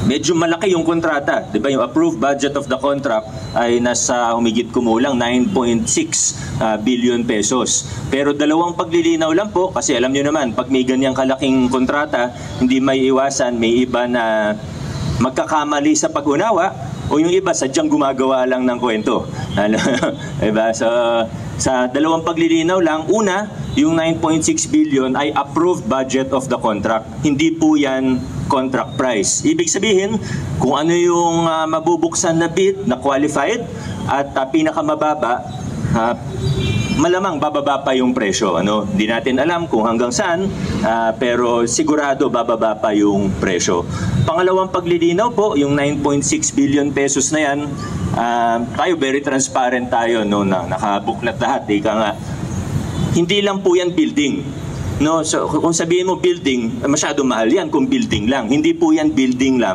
medyo malaki yung kontrata. Diba? Yung approved budget of the contract ay nasa humigit kumulang 9.6 billion pesos. Pero dalawang paglilinaw lang po, kasi alam nyo naman, pag may ganyang kalaking kontrata, hindi may iwasan, may iba na magkakamali sa pag-unawa, o yung iba sadyang gumagawa lang ng kwento. Diba? So, sa dalawang paglilinaw lang, una, yung 9.6 billion ay approved budget of the contract. Hindi po yan contract price. Ibig sabihin, kung ano yung mabubuksan na bid na qualified at pinakamababa, malamang bababa pa yung presyo. Hindi natin alam kung hanggang saan, pero sigurado bababa pa yung presyo. Pangalawang paglilinaw po, yung 9.6 billion pesos na yan, tayo very transparent tayo, na nakabuklat lahat. Ika nga, hindi lang po yan building. So, kung sabihin mo building, masyado mahal yan kung building lang. Hindi po yan building lang.